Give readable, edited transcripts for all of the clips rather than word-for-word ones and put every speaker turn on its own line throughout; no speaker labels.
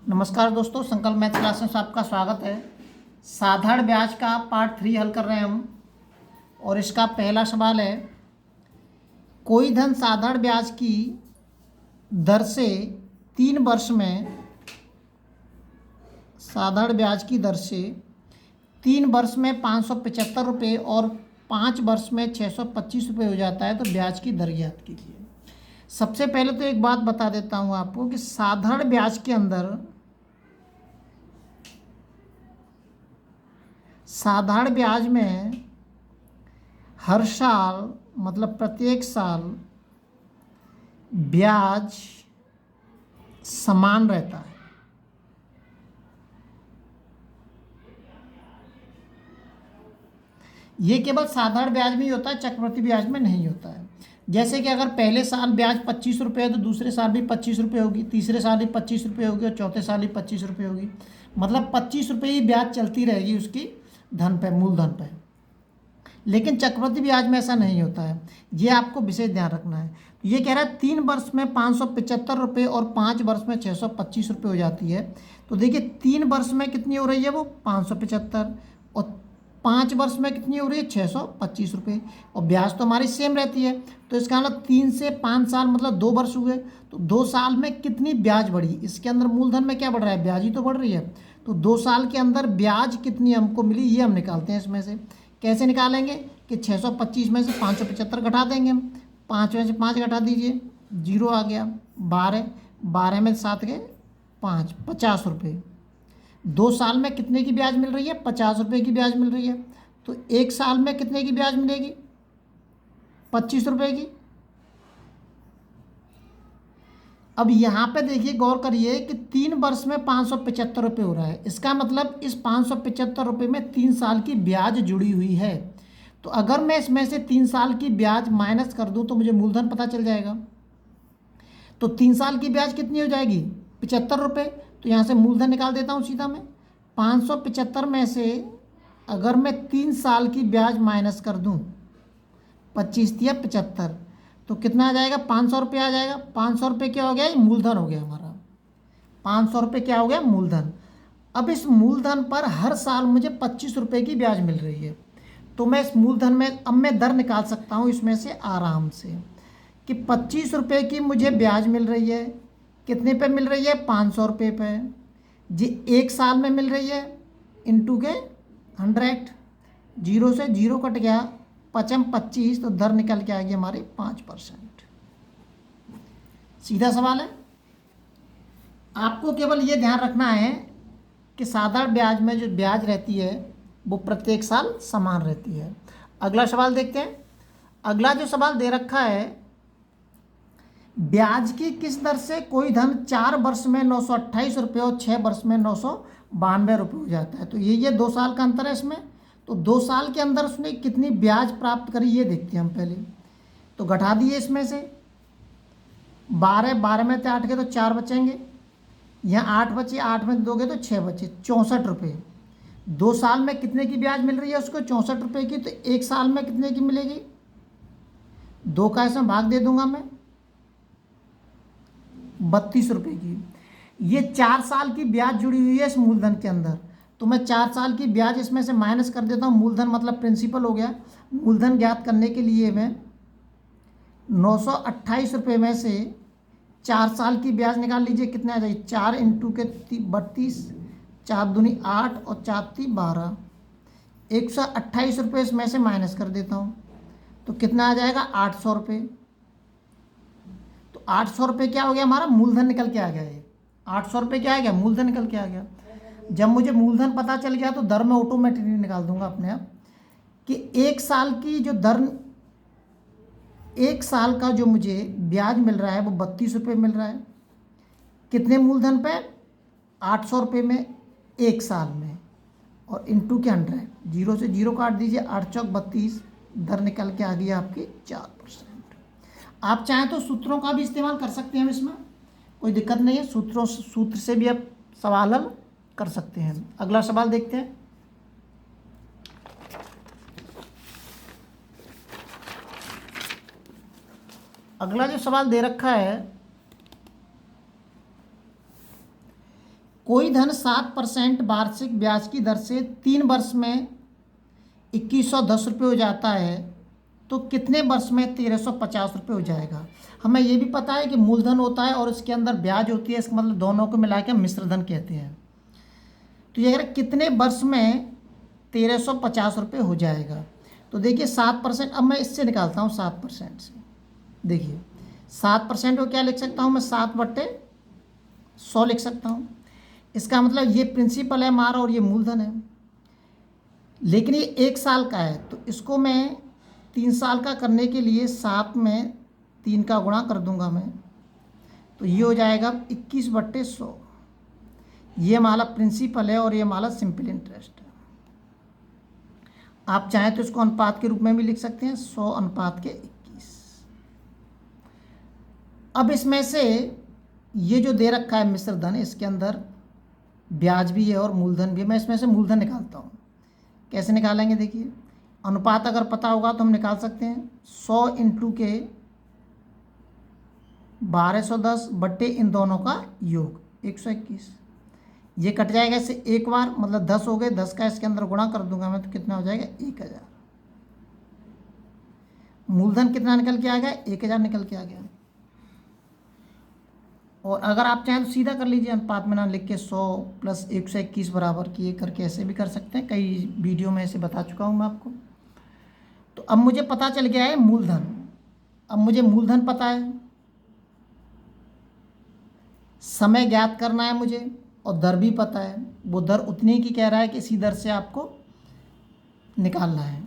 नमस्कार दोस्तों, संकल्प मैथ क्लास में आपका स्वागत है। साधारण ब्याज का पार्ट 3 हल कर रहे हैं हम। और इसका पहला सवाल है, कोई धन साधारण ब्याज की दर से 3 वर्ष में साधारण ब्याज की दर से 3 वर्ष में 575 रुपये और 5 वर्ष में 625 रुपये हो जाता है, तो ब्याज की दर ज्ञात कीजिए। सबसे पहले तो एक बात बता देता हूँ आपको कि साधारण ब्याज के अंदर साधारण ब्याज में हर साल मतलब प्रत्येक साल ब्याज समान रहता है। ये केवल साधारण ब्याज में ही होता है, चक्रवृद्धि ब्याज में नहीं होता है। जैसे कि अगर पहले साल ब्याज 25 रुपये है तो दूसरे साल भी 25 रुपये होगी, तीसरे साल भी 25 रुपये होगी और चौथे साल भी 25 रुपये होगी। मतलब 25 रुपये ही ब्याज चलती रहेगी उसकी धन पे, मूलधन पे। लेकिन चक्रवृद्धि ब्याज में ऐसा नहीं होता है, ये आपको विशेष ध्यान रखना है। ये कह रहा है 3 वर्ष में 575 रुपये और 5 वर्ष में 625 रुपये हो जाती है। तो देखिए 3 वर्ष में कितनी हो रही है वो 575 और 5 वर्ष में कितनी हो रही है 625 रुपये। और ब्याज तो हमारी सेम रहती है, तो इसका मतलब 3 से 5 साल मतलब 2 वर्ष हुए, तो 2 साल में कितनी ब्याज बढ़ी। इसके अंदर मूलधन में क्या बढ़ रहा है, ब्याज ही तो बढ़ रही है। तो 2 साल के अंदर ब्याज कितनी हमको मिली, ये हम निकालते हैं इसमें से। कैसे निकालेंगे कि 625 में से 575 घटा देंगे हम, 5 में से 5 घटा दीजिए, 0 आ गया। 12 में 7 गए 5, 50 रुपये। 2 साल में कितने की ब्याज मिल रही है, 50 रुपये की ब्याज मिल रही है। तो 1 साल में कितने की ब्याज मिलेगी, 25 रुपये की। अब यहाँ पे देखिए, गौर करिए कि 3 वर्ष में 575 रुपये हो रहा है। इसका मतलब इस 575 रुपये में 3 साल की ब्याज जुड़ी हुई है। तो अगर मैं इसमें से 3 साल की ब्याज माइनस कर दूं तो मुझे मूलधन पता चल जाएगा। तो 3 साल की ब्याज कितनी हो जाएगी, 75 रुपये। तो यहाँ से मूलधन निकाल देता हूँ सीधा मैं। 575 में से अगर मैं 3 साल की ब्याज माइनस कर दूँ, 25 दिया 75, तो कितना आ जाएगा, 500 रुपये आ जाएगा। 500 रुपये क्या हो गया, ये मूलधन हो गया हमारा। 500 रुपये क्या हो गया, मूलधन। अब इस मूलधन पर हर साल मुझे 25 रुपये की ब्याज मिल रही है। तो मैं इस मूलधन में अब मैं दर निकाल सकता हूँ इसमें से आराम से कि 25 रुपये की मुझे ब्याज मिल रही है। कितने पे मिल रही है, 500 रुपये पे। जी 1 साल में मिल रही है इंटू के 100, 0 से 0 कट गया, 25, तो दर निकल के आएगी हमारी 5%। सीधा सवाल है। आपको केवल ये ध्यान रखना है कि साधारण ब्याज में जो ब्याज रहती है वो प्रत्येक साल समान रहती है। अगला सवाल देखते हैं। अगला जो सवाल दे रखा है, ब्याज की किस दर से कोई धन 4 वर्ष में 928 रुपये और 6 वर्ष में 992 रुपये हो जाता है। तो ये 2 साल का अंतर है इसमें। तो 2 साल के अंदर उसने कितनी ब्याज प्राप्त करी ये देखते हैं हम पहले। तो घटा दिए इसमें से 12 में से 8 गए तो 4 बचेंगे, यहाँ 8 बचे, 8 में 2 गए तो 6 बचे, 64 रुपये। 2 साल में कितने की ब्याज मिल रही है उसको, 64 रुपये की। तो 1 साल में कितने की मिलेगी, 2 का इसमें भाग दे दूंगा मैं, 32 रुपये की। ये 4 साल की ब्याज जुड़ी हुई है इस मूलधन के अंदर। तो मैं 4 साल की ब्याज इसमें से माइनस कर देता हूँ। मूलधन मतलब प्रिंसिपल हो गया। मूलधन ज्ञात करने के लिए मैं 928 रुपये में से 4 साल की ब्याज निकाल लीजिए, कितने आ जाएगी, 4 इंटू के 32, 4 दूनी 8 और 4 ती 12, 128 रुपये इसमें से माइनस कर देता हूँ। तो कितना आ जाएगा, 800 रुपये। तो 800 रुपये क्या हो गया, हमारा मूलधन निकल के आ गया। ये 800 रुपये क्या आ गया, मूलधन निकल के आ गया। जब मुझे मूलधन पता चल गया तो दर में ऑटोमेटिकली निकाल दूंगा अपने आप कि 1 साल की जो दर, 1 साल का जो मुझे ब्याज मिल रहा है वो 32 रुपये मिल रहा है। कितने मूलधन पे, 800 रुपये में 1 साल में, और इंटू के 100, 0 से 0 काट दीजिए, 8 चौक 32, दर निकल के आ गई आपकी 4%। आप चाहें तो सूत्रों का भी इस्तेमाल कर सकते हैं, इसमें कोई दिक्कत नहीं है। सूत्र से भी आप सवाल हल कर सकते हैं। अगला सवाल देखते हैं। अगला जो सवाल दे रखा है कोई धन 7% वार्षिक ब्याज की दर से 3 वर्ष में 2110 रुपये हो जाता है, तो कितने वर्ष में 1350 रुपये हो जाएगा। हमें ये भी पता है कि मूलधन होता है और इसके अंदर ब्याज होती है, इसका मतलब दोनों को मिला के मिश्र धन कहते हैं। तो ये अगर कितने वर्ष में 1350 रुपये हो जाएगा, तो देखिए 7%, अब मैं इससे निकालता हूँ 7% से। देखिए 7% को क्या लिख सकता हूँ मैं, 7/100 लिख सकता हूँ। इसका मतलब ये प्रिंसिपल है हमारा और ये मूलधन है, लेकिन ये 1 साल का है, तो इसको मैं 3 साल का करने के लिए 7 में 3 का गुणा कर दूंगा मैं, तो ये हो जाएगा 21/100। ये हमारा प्रिंसिपल है और ये हमारा सिंपल इंटरेस्ट है। आप चाहें तो इसको अनुपात के रूप में भी लिख सकते हैं, 100/21। अब इसमें से ये जो दे रखा है मिश्र धन, इसके अंदर ब्याज भी है और मूलधन भी है। मैं इसमें से मूलधन निकालता हूँ। कैसे निकालेंगे, देखिए अनुपात अगर पता होगा तो हम निकाल सकते हैं। 100 इंटू के 1210 बट्टे इन दोनों का योग 121। ये कट जाएगा इससे एक बार, मतलब 10 हो गए, 10 का इसके अंदर गुणा कर दूंगा मैं, तो कितना हो जाएगा 1000। मूलधन कितना निकल के आ गया, 1000 निकल के आ गया। और अगर आप चाहें तो सीधा कर लीजिए, अनुपात में ना लिख के 100 + 121 बराबर किए करके ऐसे भी कर सकते हैं। कई वीडियो में ऐसे बता चुका हूँ मैं आपको। तो अब मुझे पता चल गया है मूलधन। अब मुझे मूलधन पता है, समय ज्ञात करना है मुझे, और दर भी पता है। वो दर उतनी की कह रहा है कि इसी दर से आपको निकालना है।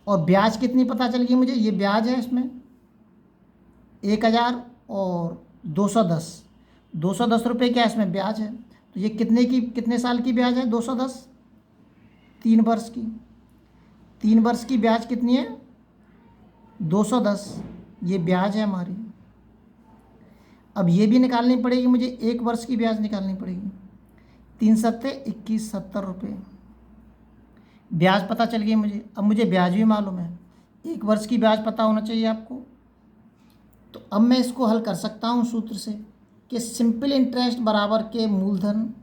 और ब्याज कितनी पता चल गई मुझे, ये ब्याज है इसमें 1000 और 210 रुपये क्या इसमें ब्याज है। तो ये कितने साल की ब्याज है, 210, 3 वर्ष की। 3 वर्ष की ब्याज कितनी है, 210, ये ब्याज है हमारी। अब ये भी निकालनी पड़ेगी मुझे, 1 वर्ष की ब्याज निकालनी पड़ेगी। 3 सत्ते 21, 70 रुपये ब्याज पता चल गई मुझे। अब मुझे ब्याज भी मालूम है, 1 वर्ष की ब्याज पता होना चाहिए आपको। तो अब मैं इसको हल कर सकता हूँ सूत्र से कि सिंपल इंटरेस्ट बराबर के मूलधन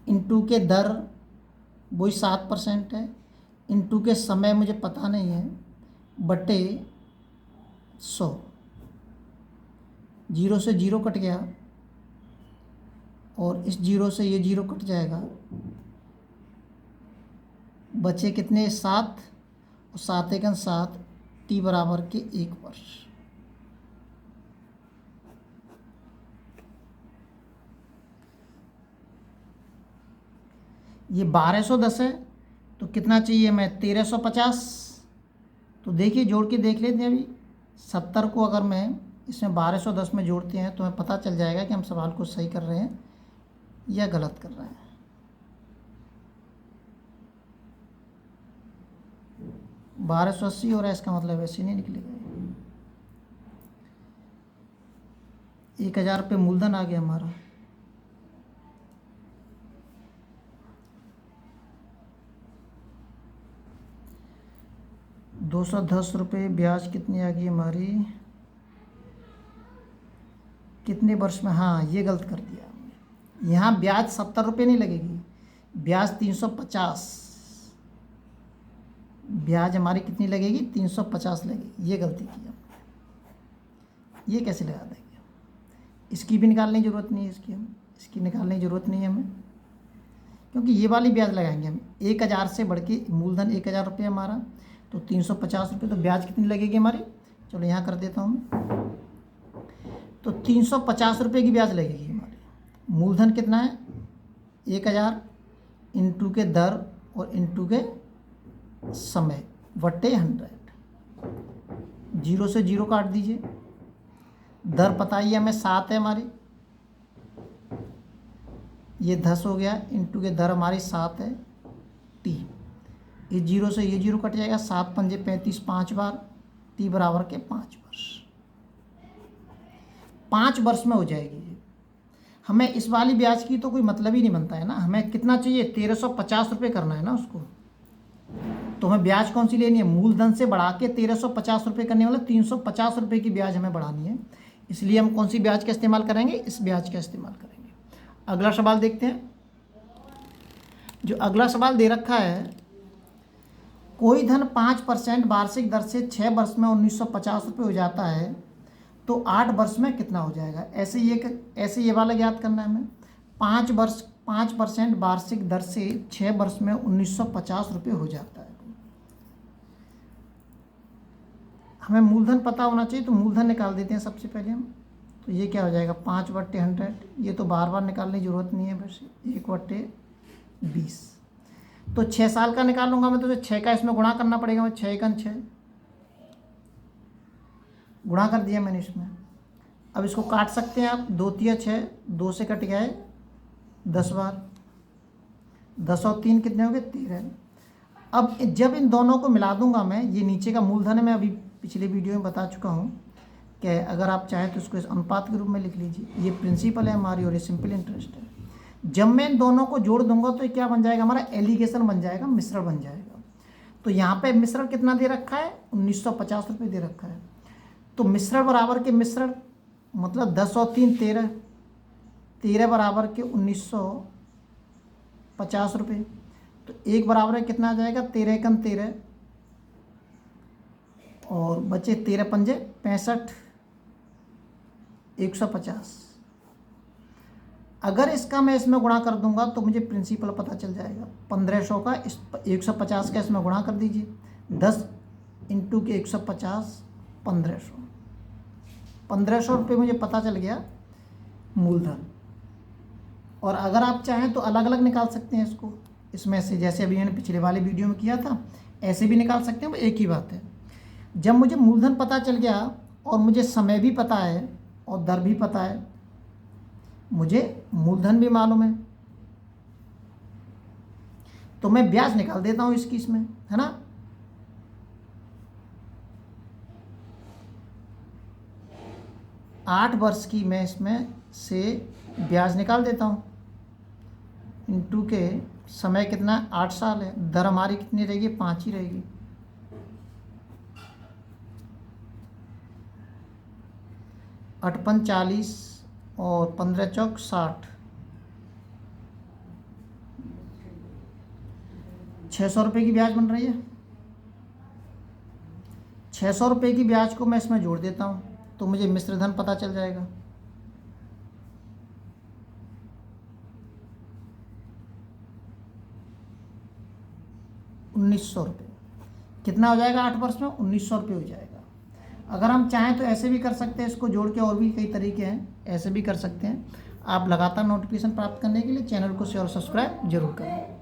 इंटू के दर, वही 7% है, इंटू के समय मुझे पता नहीं है, बटे 100। 0 से 0 कट गया और इस 0 से ये 0 कट जाएगा, बचे कितने 7, और 7 × 7, t बराबर के 1 वर्ष। ये 1210 है, तो कितना चाहिए मैं 1350। तो देखिए जोड़ के देख लेते हैं। अभी 70 को अगर मैं इसमें 1210 में जोड़ते हैं तो हमें पता चल जाएगा कि हम सवाल को सही कर रहे हैं या गलत कर रहे हैं। 1280 हो रहा है, इसका मतलब ऐसे नहीं निकलेगा। 1000 रुपये मूलधन आ गया हमारा। ₹210 ब्याज कितनी आ गई हमारी, कितने वर्ष में, हाँ ये गलत कर दिया हमने। यहाँ ब्याज 70 रुपये नहीं लगेगी, ब्याज 350, ब्याज हमारी कितनी लगेगी 350 लगेगी। ये गलती की हमने, ये कैसे लगा देंगे। इसकी भी निकालने की ज़रूरत नहीं है, इसकी निकालने की ज़रूरत नहीं है हमें, क्योंकि ये वाली ब्याज लगाएंगे हम। 1000 से बढ़ के मूलधन 1000 रुपये हमारा, तो 350 रुपये, तो ब्याज कितनी लगेगी हमारी, चलो यहाँ कर देता हूँ मैं। तो 350 रुपये की ब्याज लगेगी हमारी। मूलधन कितना है 1000, इंटू के दर और इंटू के समय, बट्टे 100। 0 से 0 काट दीजिए। दर पता ही है हमें 7 है हमारी, ये 10 हो गया, इंटू के दर हमारी 7 है t। इस 0 से ये 0 कट जाएगा, 7 पंजे 35, 5 बार, t बराबर के 5 वर्ष। 5 वर्ष में हो जाएगी ये। हमें इस वाली ब्याज की तो कोई मतलब ही नहीं बनता है ना। हमें कितना चाहिए 1350 रुपये करना है ना उसको। तो हमें ब्याज कौन सी लेनी है, मूलधन से बढ़ा के 1350 रुपये करने वाला 350 रुपये की ब्याज हमें बढ़ानी है। इसलिए हम कौन सी ब्याज का इस्तेमाल करेंगे, इस ब्याज का इस्तेमाल करेंगे। अगला सवाल देखते हैं। जो अगला सवाल दे रखा है, कोई धन 5% वार्षिक दर से 6 वर्ष में 1950 रुपये हो जाता है, तो 8 वर्ष में कितना हो जाएगा। ऐसे ये वाला याद करना है हमें। 5% वार्षिक दर से 6 वर्ष में 1950 रुपये हो जाता है। हमें मूलधन पता होना चाहिए, तो मूलधन निकाल देते हैं सबसे पहले हम। तो ये क्या हो जाएगा, 5/100। ये तो बार बार निकालने की जरूरत नहीं है, बस 1/20। तो 6 साल का निकालूंगा मैं, तो 6 का इसमें गुणा करना पड़ेगा। मैं 6 × 6 गुणा कर दिया मैंने इसमें। अब इसको काट सकते हैं आप, 2 × 6, 2 से कट गया है 10 बार, 10 और 3 कितने हो गए, 13। अब जब इन दोनों को मिला दूंगा मैं, ये नीचे का मूलधन है, मैं अभी पिछले वीडियो में बता चुका हूँ कि अगर आप चाहें तो इसको इस अनुपात के रूप में लिख लीजिए। ये प्रिंसिपल है हमारी और ये सिंपल इंटरेस्ट है। जब मैं इन दोनों को जोड़ दूंगा तो ये क्या बन जाएगा, हमारा एलिगेशन बन जाएगा, मिश्रण बन जाएगा। तो यहाँ पे मिश्रण कितना दे रखा है, 1950 रुपये दे रखा है। तो मिश्रण बराबर के मिश्रण, मतलब 10 और 3 13, 13 बराबर के 1950 रुपये। तो 1 बराबर है कितना आ जाएगा, 13 × 13 और बचे 13 × 5 = 65, 150। अगर इसका मैं इसमें गुणा कर दूंगा तो मुझे प्रिंसिपल पता चल जाएगा। 1500 का 150 का इसमें गुणा कर दीजिए, 10 × 150 1500 रुपये मुझे पता चल गया मूलधन। और अगर आप चाहें तो अलग अलग निकाल सकते हैं इसको, इसमें से जैसे अभी मैंने पिछले वाले वीडियो में किया था, ऐसे भी निकाल सकते हैं, वो एक ही बात है। जब मुझे मूलधन पता चल गया और मुझे समय भी पता है और दर भी पता है, मुझे मूलधन भी मालूम है, तो मैं ब्याज निकाल देता हूं इसकी, इसमें है ना। आठ वर्ष की मैं इसमें से ब्याज निकाल देता हूं, इंटू के समय कितना, 8 साल है। दर हमारी कितनी रहेगी, 5 ही रहेगी। 8 × 40 और 15 × 4 = 60, 600 रुपये की ब्याज बन रही है। 600 रुपये की ब्याज को मैं इसमें जोड़ देता हूँ, तो मुझे मिश्रधन पता चल जाएगा। 1900 रुपये। कितना हो जाएगा 8 वर्ष में, 1900 रुपये हो जाएगा। अगर हम चाहें तो ऐसे भी कर सकते हैं इसको जोड़ के, और भी कई तरीके हैं, ऐसे भी कर सकते हैं। आप लगातार नोटिफिकेशन प्राप्त करने के लिए चैनल को शेयर और सब्सक्राइब जरूर करें।